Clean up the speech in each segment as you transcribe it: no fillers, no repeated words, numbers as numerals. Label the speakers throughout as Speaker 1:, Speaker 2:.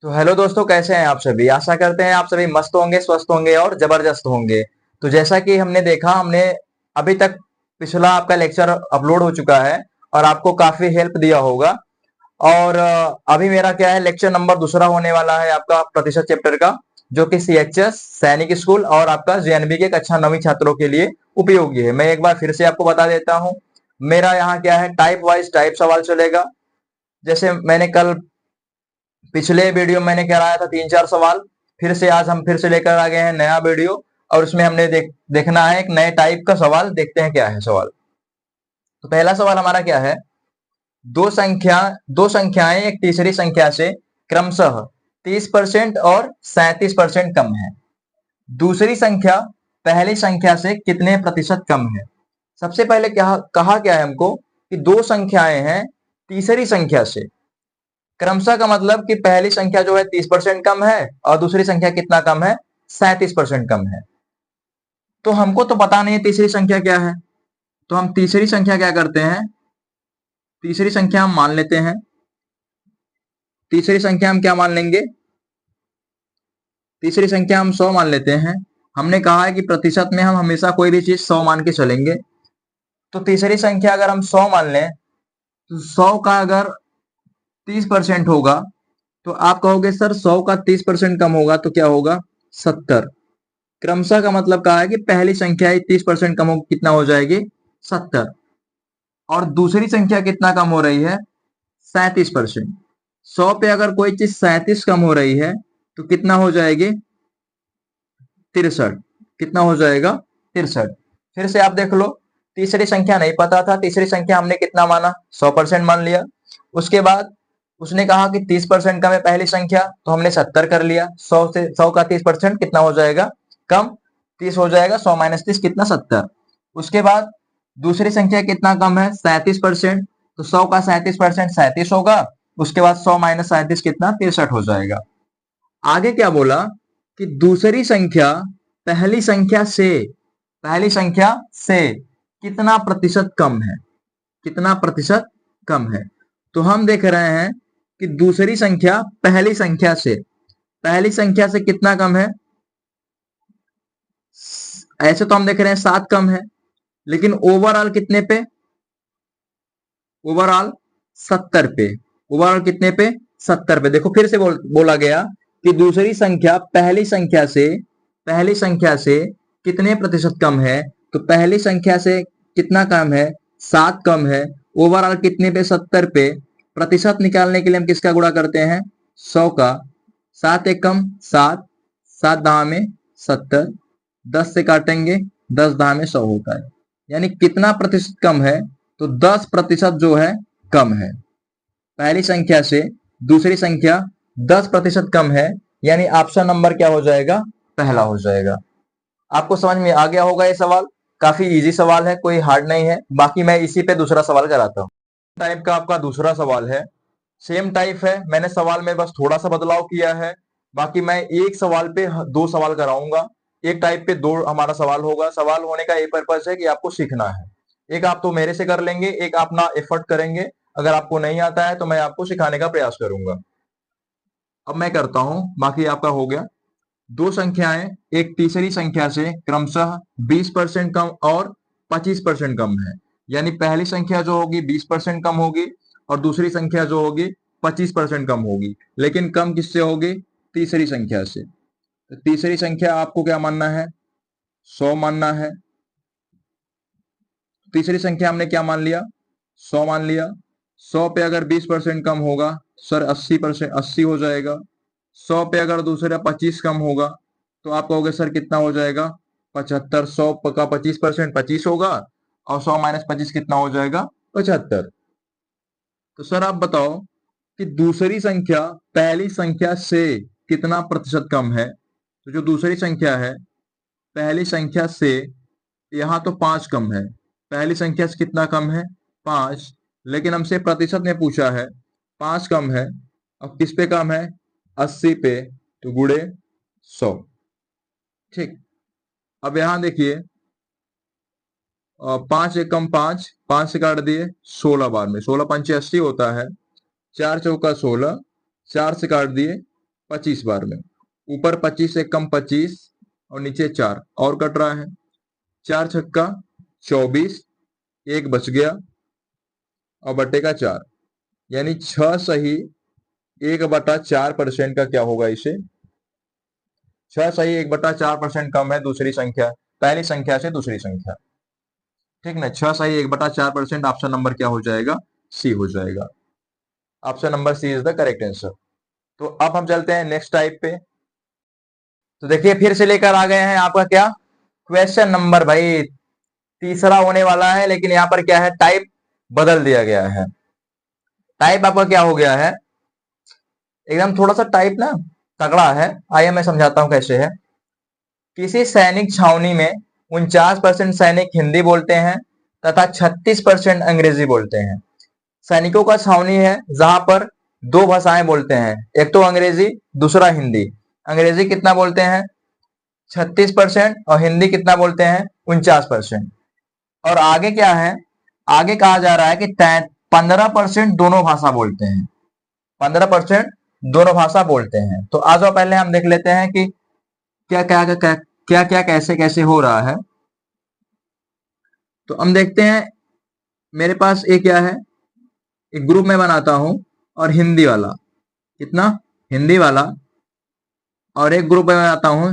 Speaker 1: तो हेलो दोस्तों, कैसे हैं आप सभी। आशा करते हैं आप सभी मस्त होंगे, स्वस्थ होंगे और जबरदस्त होंगे। तो जैसा कि हमने देखा, हमने अभी तक पिछला आपका लेक्चर अपलोड हो चुका है और आपको काफी हेल्प दिया होगा। और अभी मेरा क्या है, लेक्चर नंबर दूसरा होने वाला है आपका प्रतिशत चैप्टर का, जो कि सीएचएस सैनिक स्कूल और आपका जेएनबी के कक्षा 9वीं छात्रों के लिए उपयोगी है। मैं एक बार फिर से आपको बता देता हूँ। मेरा यहाँ क्या है, टाइप वाइज टाइप सवाल चलेगा। जैसे मैंने कल पिछले वीडियो में मैंने कराया था 3-4 सवाल, फिर से आज हम फिर से लेकर आ गए हैं नया वीडियो। और उसमें हमने देखना है एक नए टाइप का सवाल। देखते हैं क्या है सवाल। तो पहला सवाल हमारा क्या है, दो संख्याएं एक तीसरी संख्या से क्रमशः 30% और 37% कम है। दूसरी संख्या पहली संख्या से कितने प्रतिशत कम है। सबसे पहले क्या कहा, क्या है हमको कि दो संख्याएं हैं तीसरी संख्या से। क्रमशः का मतलब कि पहली संख्या जो है 30% कम है और दूसरी संख्या कितना कम है, 37% कम है। तो हमको तो पता नहीं है तीसरी संख्या क्या है, तो हम तीसरी संख्या क्या करते हैं, तीसरी संख्या हम मान लेते हैं। तीसरी संख्या हम क्या मान लेंगे, तीसरी संख्या हम 100 मान लेते हैं। हमने कहा है कि प्रतिशत में हम हमेशा कोई भी चीज 100 मान के चलेंगे। तो तीसरी संख्या अगर हम 100 मान लें, तो 100 का अगर 30% होगा, तो आप कहोगे सर 100 का 30% कम होगा तो क्या होगा, 70। क्रमशः का मतलब कहा है कि पहली संख्या 30% कम हो, कितना हो जाएगी, 70। और दूसरी संख्या कितना कम हो रही है, 37%। 100 पे अगर कोई चीज 37 कम हो रही है तो कितना हो जाएगी, 63। कितना हो जाएगा, 63। फिर से आप देख लो, तीसरी संख्या नहीं पता था, तीसरी संख्या हमने कितना माना, 100% मान लिया। उसके बाद उसने कहा कि 30% कम है पहली संख्या, तो हमने 70 कर लिया। 100 का 30% कितना हो जाएगा, कम, 30 हो जाएगा। 100 माइनस 30 कितना, 70। उसके बाद दूसरी संख्या कितना कम है, 37%। तो 100 का 37% 37 होगा। उसके बाद 100 माइनस 37 कितना, 63 हो जाएगा। आगे क्या बोला कि दूसरी संख्या पहली संख्या से, पहली संख्या से कितना प्रतिशत कम है, कितना प्रतिशत कम है। तो हम देख रहे हैं कि दूसरी संख्या पहली संख्या से, पहली संख्या से कितना कम है। ऐसे तो हम देख रहे हैं 7 कम है, लेकिन ओवरऑल कितने पे, ओवरऑल 70 पे। ओवरऑल कितने पे, 70 पे। देखो फिर से बोला गया कि दूसरी संख्या पहली संख्या से, पहली संख्या से कितने प्रतिशत कम है। तो पहली संख्या से कितना कम है, 7 कम है। ओवरऑल कितने पे, 70 पे। प्रतिशत निकालने के लिए हम किसका गुणा करते हैं, 100 का। 7 एक कम 7, 7 दहा में 70, 10 से काटेंगे, 10 दहा में 100 होता है। यानी कितना प्रतिशत कम है, तो 10% जो है कम है। पहली संख्या से दूसरी संख्या 10% कम है, यानी ऑप्शन नंबर क्या हो जाएगा, पहला हो जाएगा। आपको समझ में आ गया होगा ये सवाल। काफी इजी सवाल है, कोई हार्ड नहीं है। बाकी मैं इसी पे दूसरा सवाल कराता हूँ। टाइप का आपका दूसरा सवाल है, सेम टाइप है, मैंने सवाल में बस थोड़ा सा बदलाव किया है। बाकी मैं एक सवाल पे दो सवाल कराऊंगा। एक टाइप पे दो हमारा सवाल होगा। सवाल होने का ये पर्पज है कि आपको सीखना है। एक आप तो मेरे से कर लेंगे, एक अपना एफर्ट करेंगे। अगर आपको नहीं आता है तो मैं आपको सिखाने का प्रयास करूंगा। अब मैं करता हूं, बाकी आपका हो गया। दो संख्याएं एक तीसरी संख्या से क्रमशः 20% कम और 25% कम है। यानी पहली संख्या जो होगी 20% कम होगी और दूसरी संख्या जो होगी 25% कम होगी। लेकिन कम किससे होगी, तीसरी संख्या से। तो तीसरी संख्या आपको क्या मानना है, 100 मानना है। तीसरी संख्या हमने क्या मान लिया, 100 मान लिया। 100 पे अगर 20% कम होगा, सर 80%, 80 हो जाएगा। 100 पे अगर दूसरा 25 कम होगा, तो आप कहोगे सर कितना हो जाएगा, 75। 100 का 25% 25 होगा और 100 माइनस 25 कितना हो जाएगा, 75। तो सर आप बताओ कि दूसरी संख्या पहली संख्या से कितना प्रतिशत कम है। तो जो दूसरी संख्या है पहली संख्या से, यहाँ तो 5 कम है। पहली संख्या से कितना कम है, 5। लेकिन हमसे प्रतिशत में पूछा है, 5 कम है। अब किस पे कम है, 80 पे। तो गुणे 100। ठीक। अब यहां देखिए, 5 एक कम 5, 5 से काट दिए 16 बार में, 16 पंचे 80 होता है। 4 चौका 16, 4 से काट दिए 25 बार में। ऊपर 25 से कम 25 और नीचे 4 और कट रहा है। 4 छक्का 24, एक बच गया और बटे का 4, यानी 6 सही 1/4% का क्या होगा इसे? 6 सही 1/4% कम है दूसरी संख्या, पहली संख्या से दूसरी संख्या। ठीक ना, 6 सही 1/4%। ऑप्शन नंबर क्या हो जाएगा? सी हो जाएगा। Option number C is the correct answer. तो अब हम चलते हैं नेक्स्ट टाइप पे। तो देखिए फिर से लेकर आ गए हैं आपका क्या क्वेश्चन नंबर भाई तीसरा होने वाला है, लेकिन यहाँ पर क्या है टाइप बदल दिया गया है। टाइप आपका क्या हो गया है, एकदम थोड़ा सा टाइप ना तगड़ा है। आइए मैं समझाता हूं कैसे है। किसी सैनिक छावनी में 49% सैनिक हिंदी बोलते हैं तथा 36% अंग्रेजी बोलते हैं। सैनिकों का छावनी है जहां पर दो भाषाएं बोलते हैं, एक तो अंग्रेजी दूसरा हिंदी। अंग्रेजी कितना बोलते हैं? 36% और हिंदी कितना बोलते हैं? 49%। और आगे क्या है, आगे कहा जा रहा है कि 15% दोनों भाषा बोलते हैं। 15% दोनों भाषा बोलते हैं। तो आ जाओ पहले हम देख लेते हैं कि क्या क्या क्या क्या क्या क्या कैसे कैसे हो रहा है। तो हम देखते हैं मेरे पास एक क्या है, एक ग्रुप में बनाता हूं और हिंदी वाला कितना, हिंदी वाला, और एक ग्रुप में बनाता हूं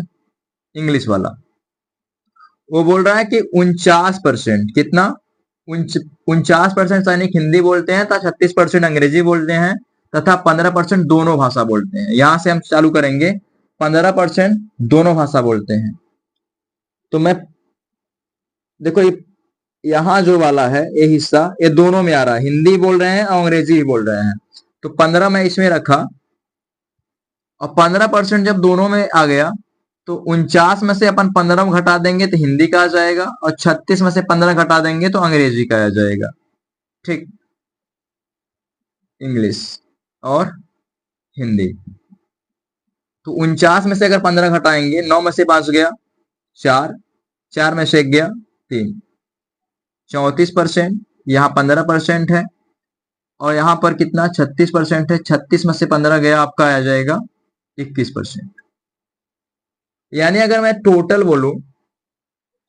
Speaker 1: इंग्लिश वाला। वो बोल रहा है कि 49% कितना, 49% सैनिक हिंदी बोलते हैं तथा 36% अंग्रेजी बोलते हैं तथा 15% दोनों भाषा बोलते हैं। यहां से हम चालू करेंगे। 15% दोनों भाषा बोलते हैं। तो मैं देखो यहाँ जो वाला है ये हिस्सा ये दोनों में आ रहा है, हिंदी बोल रहे हैं और अंग्रेजी भी बोल रहे हैं। तो 15 मैं इसमें रखा और 15% जब दोनों में आ गया तो 49 में से अपन 15 में घटा देंगे तो हिंदी का आ जाएगा और 36 में से 15 घटा देंगे तो अंग्रेजी का आ जाएगा। ठीक, इंग्लिश और हिंदी। तो 49 में से अगर 15 घटाएंगे, 9 में से 5 गया 4, 4 में से 1 गया 3, 34%। यहाँ 15% है और यहाँ पर कितना 36% है। 36 में से 15 गया आपका आ जाएगा 21%। यानी अगर मैं टोटल बोलूं,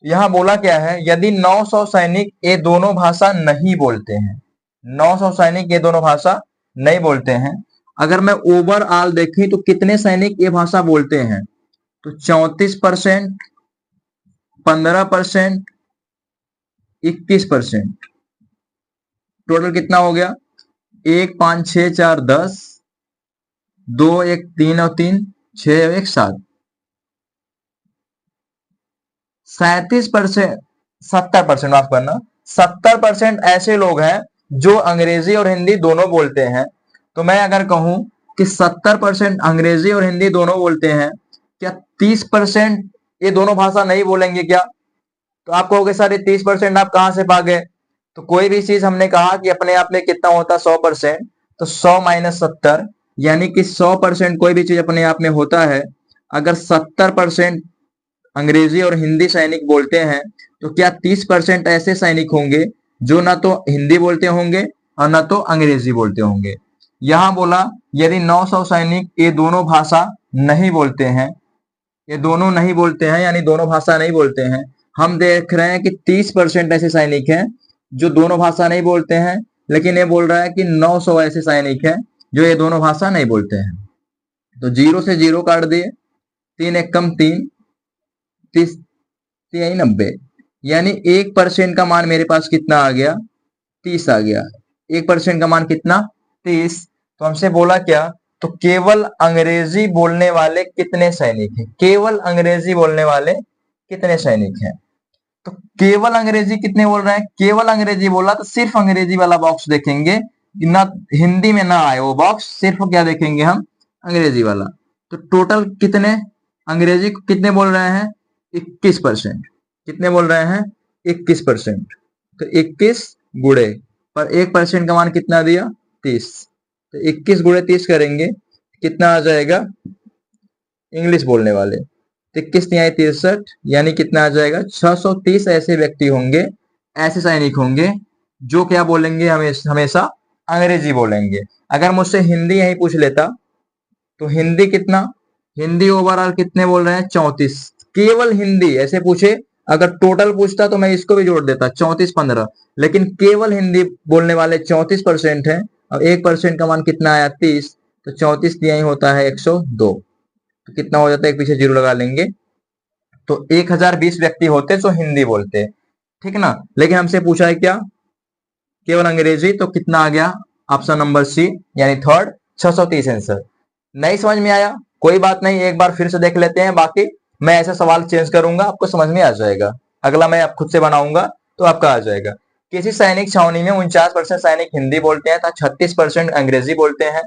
Speaker 1: यहां बोला क्या है, यदि 900 सैनिक ये दोनों भाषा नहीं बोलते हैं, 900 सैनिक ये दोनों भाषा नहीं बोलते हैं, अगर मैं ओवरऑल देखें तो कितने सैनिक ये भाषा बोलते हैं, तो 34%, 15%, 21%। टोटल कितना हो गया? 1 5 6 4 10, 2 1 3 और 3 6 और 1 7, 37%, 70%, माफ करना, 70% ऐसे लोग हैं जो अंग्रेजी और हिंदी दोनों बोलते हैं। तो मैं अगर कहूं कि 70% अंग्रेजी और हिंदी दोनों बोलते हैं, क्या 30% ये दोनों भाषा नहीं बोलेंगे क्या? तो आप कहोगे सर ये 30% आप कहां से पा गए? तो कोई भी चीज हमने कहा कि अपने आप में कितना होता है 100%, तो 100 माइनस 70, यानी कि 100% कोई भी चीज अपने आप में होता है। अगर 70% अंग्रेजी और हिंदी सैनिक बोलते हैं तो क्या 30% ऐसे सैनिक होंगे जो ना तो हिंदी बोलते होंगे और ना तो अंग्रेजी बोलते होंगे। यहां बोला यदि 900 सैनिक ये दोनों भाषा नहीं बोलते हैं, ये दोनों नहीं बोलते हैं यानी दोनों भाषा नहीं बोलते हैं। हम देख रहे हैं कि 30% ऐसे सैनिक हैं जो दोनों भाषा नहीं बोलते हैं, लेकिन ये बोल रहा है कि 900 ऐसे सैनिक हैं जो ये दोनों भाषा नहीं बोलते हैं। तो 0 से 0 काट दिए, 3 एक कम 3, 30 3 90, यानी 1% का मान मेरे पास कितना आ गया? 30 आ गया। 1% का मान कितना? 30। तो हमसे बोला क्या, तो केवल अंग्रेजी बोलने वाले कितने सैनिक हैं, केवल अंग्रेजी बोलने वाले कितने सैनिक हैं। तो केवल अंग्रेजी कितने बोल रहे हैं, केवल अंग्रेजी बोला तो सिर्फ अंग्रेजी वाला बॉक्स देखेंगे, ना हिंदी में ना आए वो बॉक्स, सिर्फ क्या देखेंगे हम, अंग्रेजी वाला। तो टोटल कितने अंग्रेजी कितने बोल रहे हैं? 21%। कितने बोल रहे हैं? 21%। तो 21 गुणे पर 1% का मान कितना दिया? 30। तो 21 गुणे 30 करेंगे कितना आ जाएगा इंग्लिश बोलने वाले? 21 तिहाई 63, यानी कितना आ जाएगा 630 ऐसे व्यक्ति होंगे, ऐसे सैनिक होंगे जो क्या बोलेंगे, हमेशा अंग्रेजी बोलेंगे। अगर मुझसे हिंदी यही पूछ लेता तो हिंदी कितना, हिंदी ओवरऑल कितने बोल रहे हैं 34, केवल हिंदी। ऐसे पूछे अगर टोटल पूछता तो मैं इसको भी जोड़ देता 34-15, लेकिन केवल हिंदी बोलने वाले 34% है। और 1% का मान कितना आया 30, तो 34 दिया ही होता है 102, तो कितना हो जाता है, एक पीछे जीरो लगा लेंगे। तो 1020 व्यक्ति होते जो हिंदी बोलते, ठीक ना। लेकिन हमसे पूछा है क्या, केवल अंग्रेजी, तो कितना आ गया ऑप्शन नंबर सी यानी थर्ड 630 आंसर। नहीं समझ में आया कोई बात नहीं, एक बार फिर से देख लेते हैं, बाकी मैं ऐसा सवाल चेंज करूंगा आपको समझ में आ जाएगा। अगला मैं आप खुद से बनाऊंगा तो आपका आ जाएगा। किसी सैनिक छावनी में 49% सैनिक हिंदी बोलते हैं तथा 36% अंग्रेजी बोलते हैं,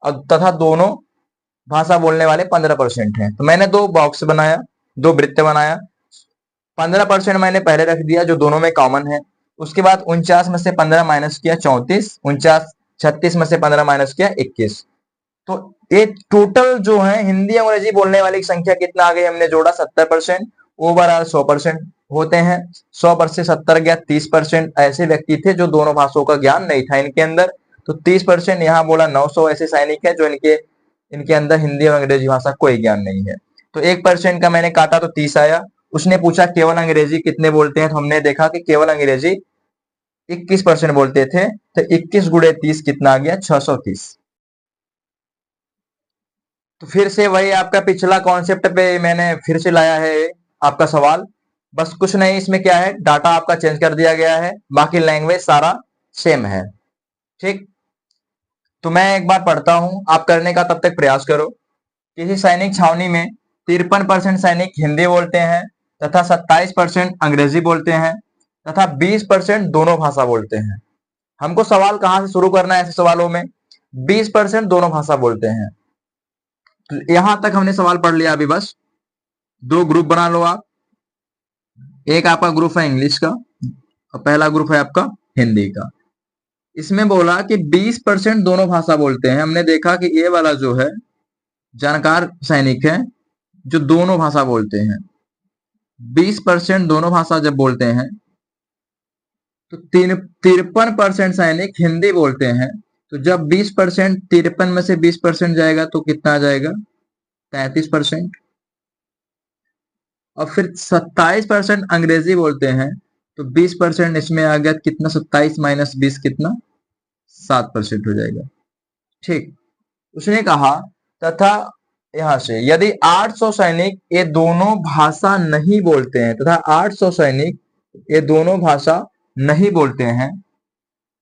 Speaker 1: और तथा दोनों भाषा बोलने वाले 15% हैं। तो मैंने दो बॉक्स बनाया, दो वृत्त बनाया। 15% मैंने पहले रख दिया जो दोनों में कॉमन है। उसके बाद 49 में से 15 माइनस किया 34, 49, 36 में से 15 माइनस किया 21। तो ये टोटल जो है हिंदी अंग्रेजी बोलने वाली की संख्या कितना आ गई, हमने जोड़ा 70%। ओवरऑल 100% होते हैं, 100 पर से 70 गया 30% ऐसे व्यक्ति थे जो दोनों भाषाओं का ज्ञान नहीं था इनके अंदर। तो 30% यहाँ बोला 900 ऐसे सैनिक है जो इनके अंदर हिंदी और अंग्रेजी भाषा कोई ज्ञान नहीं है। तो 1% का मैंने काटा तो 30 आया। उसने पूछा केवल अंग्रेजी कितने बोलते हैं, तो हमने देखा कि केवल अंग्रेजी 21% बोलते थे, तो 21 गुणे 30 कितना आ गया 630। तो फिर से वही आपका पिछला कॉन्सेप्ट पे मैंने फिर से लाया है आपका सवाल। बस कुछ नहीं, इसमें क्या है, डाटा आपका चेंज कर दिया गया है, बाकी लैंग्वेज सारा सेम है, ठीक। तो मैं एक बार पढ़ता हूं, आप करने का तब तक प्रयास करो। किसी सैनिक छावनी में 53% सैनिक हिंदी बोलते हैं तथा 27% अंग्रेजी बोलते हैं तथा 20% दोनों भाषा बोलते हैं। हमको सवाल कहां से शुरू करना है ऐसे सवालों में, 20% दोनों भाषा बोलते हैं। तो यहां तक हमने सवाल पढ़ लिया। अभी बस दो ग्रुप बना लो आप, एक आपका ग्रुप है इंग्लिश का और पहला ग्रुप है आपका हिंदी का। इसमें बोला कि 20% दोनों भाषा बोलते हैं। हमने देखा कि ये वाला जो है जानकार सैनिक है जो दोनों भाषा बोलते हैं। 20% दोनों भाषा जब बोलते हैं तो 53% सैनिक हिंदी बोलते हैं। तो जब 20% 53 में से 20% जाएगा तो कितना आ जाएगा 33%। और फिर 27% अंग्रेजी बोलते हैं, तो 20% इसमें आ गया कितना, 27 माइनस 20 कितना 7% हो जाएगा, ठीक। उसने कहा तथा यहां से यदि 800 सैनिक ये दोनों भाषा नहीं बोलते हैं तथा 800 सैनिक ये दोनों भाषा नहीं बोलते हैं,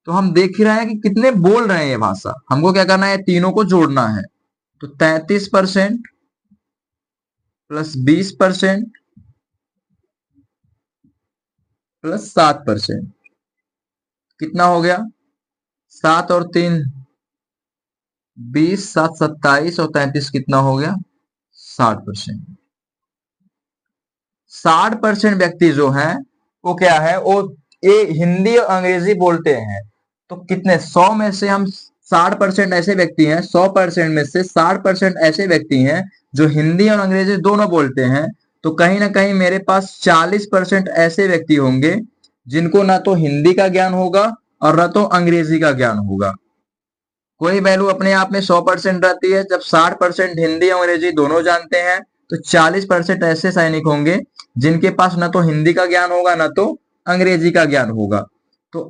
Speaker 1: तो हम देख ही रहे हैं कि कितने बोल रहे हैं ये भाषा। हमको क्या करना है, तीनों को जोड़ना है। तो 33% प्लस 20% प्लस 7% कितना हो गया, 7 और 3 20, 7 27 और 33 कितना हो गया 60%। 60% व्यक्ति जो है वो क्या है, वो ये हिंदी और अंग्रेजी बोलते हैं। तो कितने 100 में से हम 60% ऐसे व्यक्ति हैं, 100% में से 60% ऐसे व्यक्ति हैं जो हिंदी और अंग्रेजी दोनों बोलते हैं। तो कहीं ना कहीं मेरे पास 40% ऐसे व्यक्ति होंगे जिनको ना तो हिंदी का ज्ञान होगा और ना तो अंग्रेजी का ज्ञान होगा। कोई वैल्यू अपने आप में 100% रहती है। जब 60% हिंदी अंग्रेजी दोनों जानते हैं तो 40% ऐसे सैनिक होंगे जिनके पास ना तो हिंदी का ज्ञान होगा ना तो अंग्रेजी का ज्ञान होगा। तो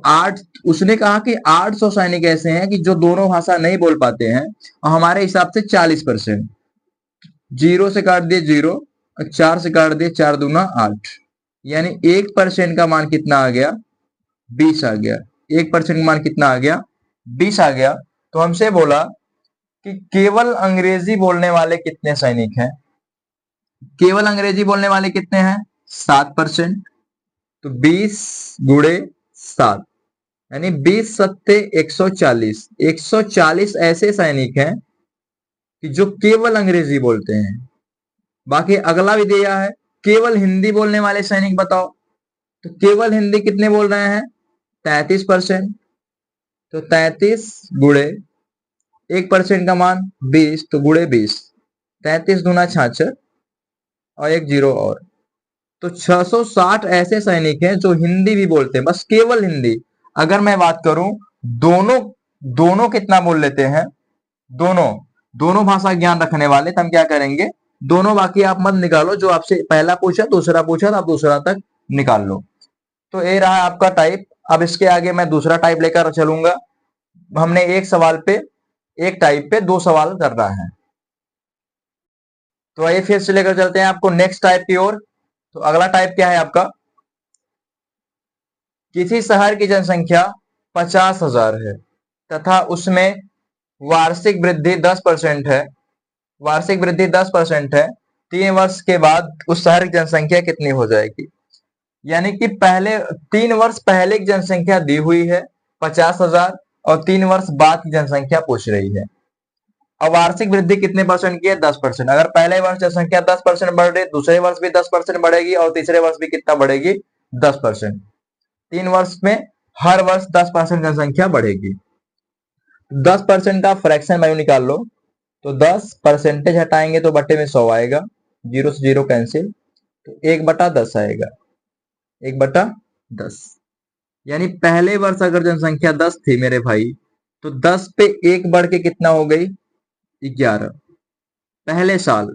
Speaker 1: उसने कहा कि 800 सैनिक ऐसे हैं कि जो दोनों भाषा नहीं बोल पाते हैं, और हमारे हिसाब से 40%। 0 से काट दिए 0 और 4 से काट दिए 4 दूना 8, यानी 1% का मान कितना आ गया 20 आ गया। 1% का मान कितना आ गया 20 आ गया। तो हमसे बोला कि केवल अंग्रेजी बोलने वाले कितने सैनिक हैं, केवल अंग्रेजी बोलने वाले कितने हैं 7%। तो 20 गुणे 7 यानी 20 सत्ते 140। 140 ऐसे सैनिक हैं कि जो केवल अंग्रेजी बोलते हैं। बाकी अगला भी दिया है, केवल हिंदी बोलने वाले सैनिक बताओ। तो केवल हिंदी कितने बोल रहे हैं 33%। तो 33 गुणे 1% का मान 20, तो गुणे 20, 33 दूना 66 और एक जीरो और। तो 660 ऐसे सैनिक हैं जो हिंदी भी बोलते हैं, बस केवल हिंदी। अगर मैं बात करूं दोनों दोनों कितना बोल लेते हैं, दोनों दोनों भाषा ज्ञान रखने वाले, तो हम क्या करेंगे, दोनों बाकी आप मत निकालो, जो आपसे पहला पूछा दूसरा पूछा तो आप दूसरा तक निकाल लो। तो ये रहा आपका टाइप। अब इसके आगे मैं दूसरा टाइप लेकर चलूंगा। हमने एक सवाल पे, एक टाइप पे दो सवाल कर रहा है। तो आइए फिर से लेकर चलते हैं आपको नेक्स्ट टाइप की ओर। तो अगला टाइप क्या है आपका, किसी शहर की जनसंख्या 50,000 है तथा उसमें वार्षिक वृद्धि 10% है। वार्षिक वृद्धि 10% है। 3 वर्ष के बाद उस शहर की जनसंख्या कितनी हो जाएगी। यानी कि पहले 3 वर्ष पहले की जनसंख्या दी हुई है 50,000 और 3 वर्ष बाद की जनसंख्या पूछ रही है। अब वार्षिक वृद्धि कितने परसेंट की है, 10%। अगर पहले वर्ष जनसंख्या 10% बढ़ रही है, दूसरे वर्ष भी 10% बढ़ेगी और तीसरे वर्ष भी कितना बढ़ेगी, 10%। 3 वर्ष में हर वर्ष 10% जनसंख्या बढ़ेगी। 10% का फ्रैक्शन वैल्यू निकाल लो। तो 10 परसेंटेज हटाएंगे तो बट्टे में 100 आएगा, जीरो से जीरो कैंसिल, तो 1/10 आएगा, 1/10। यानी पहले वर्ष अगर जनसंख्या 10 थी मेरे भाई, तो 10 पे 1 बढ़ के कितना हो गई, 11। पहले साल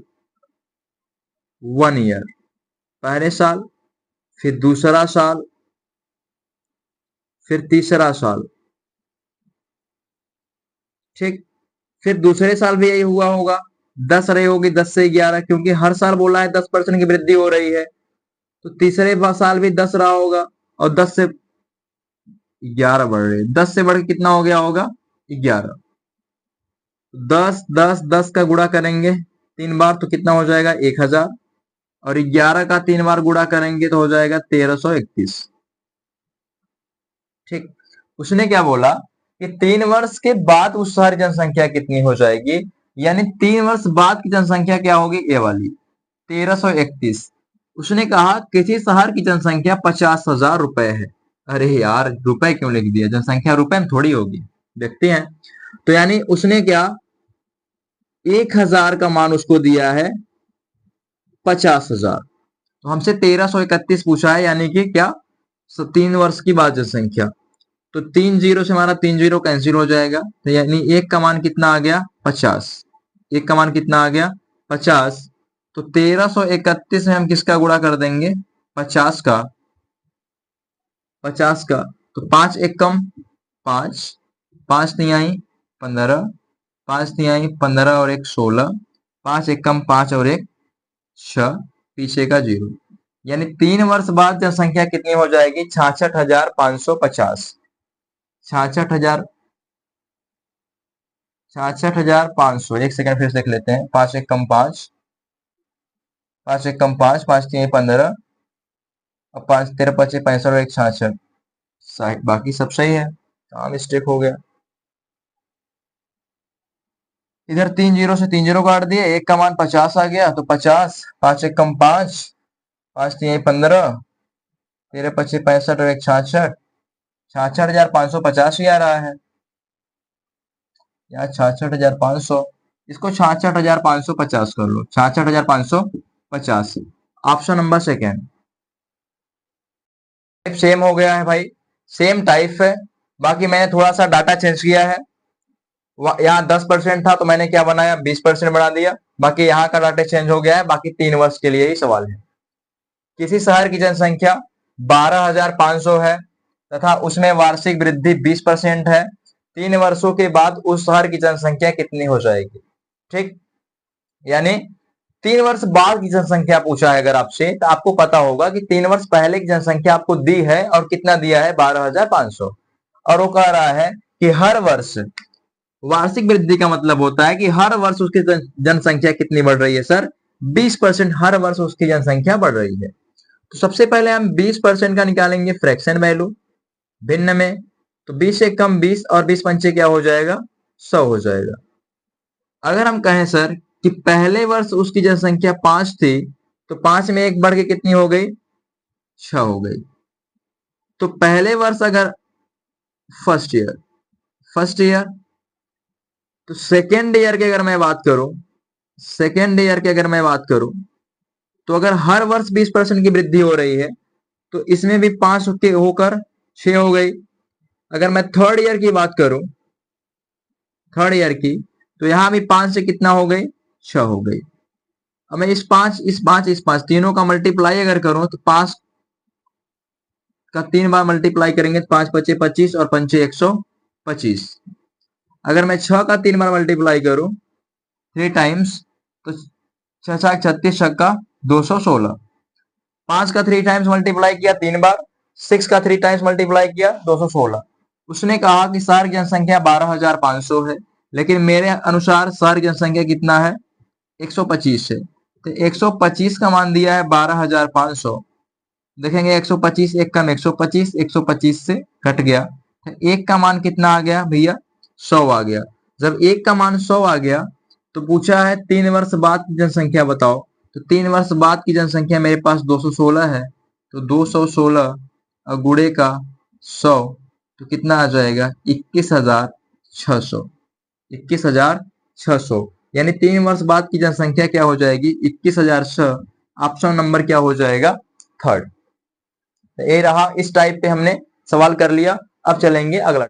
Speaker 1: 1 ईयर, पहले साल, फिर दूसरा साल, फिर तीसरा साल, ठीक। फिर दूसरे साल भी यही हुआ होगा, 10 रही होगी, 10 से 11, क्योंकि हर साल बोला है 10% की वृद्धि हो रही है। तो तीसरे साल भी 10 रहा होगा और 10 से 11 बढ़ रही है, 10 से बढ़ के कितना हो गया होगा, 11। 10 10 10 का गुणा करेंगे 3 बार तो कितना हो जाएगा, 1000, और 11 का 3 बार गुणा करेंगे तो हो जाएगा 1331, ठीक। उसने क्या बोला कि 3 वर्ष के बाद उस शहर की जनसंख्या कितनी हो जाएगी, यानी 3 वर्ष बाद की जनसंख्या क्या होगी, ये वाली 1331। उसने कहा किसी शहर की जनसंख्या 50,000 रुपए है। अरे यार, रुपए क्यों लिख दिया, जनसंख्या रुपए में थोड़ी होगी, देखते हैं। तो यानी उसने क्या, 1,000 का मान उसको दिया है 50,000, तो हमसे 1331 पूछा है, यानी कि क्या, 3 वर्ष की बाद जनसंख्या। तो 3 जीरो से हमारा 3 जीरो कैंसिल हो जाएगा, तो यानी एक का मान कितना आ गया, 50। एक का मान कितना आ गया, 50। तो 1331 में हम किसका गुणा कर देंगे, 50 का, 50 का। तो 5 एक कम 5, 5 नहीं आई 15, 5 नहीं आई 15 और एक 16, 5 एक कम 5 और एक 6, पीछे का 0। यानी 3 वर्ष बाद जनसंख्या कितनी हो जाएगी, 66,550। 66,000, 66,500। एक सेकंड फिर से देख लेते हैं। 5 एक कम 5, 5 एक कम 5, 5 तीन 15 और 5 13 25 65 और एक 66। बाकी सब सही है, काम मिस्टेक हो गया। इधर 3 जीरो से 3 जीरो काट दिए, एक का मान 50 आ गया, तो 50, 5 एक कम 5, 5 तीन 15, 13 25 65 और एक 66, 66,550 ही आ रहा है यार, 66,500। इसको 66,550 कर लो, 66,550। ऑप्शन नंबर सेकेंड सेम हो गया है भाई, सेम टाइप है। बाकी मैंने थोड़ा सा डाटा चेंज किया है। यहाँ 10% था तो मैंने क्या बनाया, 20% बना दिया। बाकी यहाँ का डाटा चेंज हो गया है। बाकी 3 वर्ष के लिए ही सवाल है। किसी शहर की जनसंख्या 12,500 है तथा उसमें वार्षिक वृद्धि 20% है। 3 वर्षों के बाद उस शहर की जनसंख्या कितनी हो जाएगी, ठीक। यानी 3 वर्ष बाद की जनसंख्या पूछा है अगर आपसे, तो आपको पता होगा कि 3 वर्ष पहले की जनसंख्या आपको दी है और कितना दिया है, 12,500। और वो कह रहा है कि हर वर्ष, वार्षिक वृद्धि का मतलब होता है कि हर वर्ष उसकी जनसंख्या कितनी बढ़ रही है सर, 20%। हर वर्ष उसकी जनसंख्या बढ़ रही है। तो सबसे पहले हम 20% का निकालेंगे फ्रैक्शन वैल्यू भिन्न में। तो 20 से कम 20 और 20 पंचे क्या हो जाएगा, 100 हो जाएगा। अगर हम कहें सर कि पहले वर्ष उसकी जनसंख्या 5 थी, तो 5 में 1 बढ़ के कितनी हो गई, 6 हो गई। तो पहले वर्ष अगर फर्स्ट ईयर, फर्स्ट ईयर, तो सेकेंड ईयर की अगर मैं बात करूं, सेकेंड ईयर की अगर मैं बात करूं, तो अगर हर वर्ष 20% की वृद्धि हो रही है, तो इसमें भी 5 के होकर 6 हो गई। अगर मैं थर्ड ईयर की बात करूं, थर्ड ईयर की, तो यहाँ भी 5 से कितना हो गई, 6 हो गई। अब मैं इस 5 तीनों का मल्टीप्लाई अगर करूं तो 5 का 3 बार मल्टीप्लाई करेंगे तो 5 पचे 25 और पंचे 125। अगर मैं 6 का 3 बार मल्टीप्लाई करूं 3 टाइम्स तो 6 6 36 छक्का 216। 5 का 3 टाइम्स मल्टीप्लाई किया 3 बार, 6 का 3 टाइम्स मल्टीप्लाई किया 216। उसने कहा कि शहर की जनसंख्या 12,500 है, लेकिन मेरे अनुसार शहर की जनसंख्या कितना है, 125 है। तो 125 का मान दिया है 12,500। देखेंगे 125 एक कम 125, 125 से कट गया तो एक का मान कितना आ गया भैया, 100 आ गया। जब एक का मान 100 आ गया तो पूछा है 3 वर्ष बाद की जनसंख्या बताओ। तो 3 वर्ष बाद की जनसंख्या मेरे पास 216 है, तो 216 और गुणे का 100 तो कितना आ जाएगा, 21,600। 21,600 यानी 3 वर्ष बाद की जनसंख्या क्या हो जाएगी, 21,600। ऑप्शन नंबर क्या हो जाएगा, थर्ड। ये रहा, इस टाइप पे हमने सवाल कर लिया। अब चलेंगे अगला।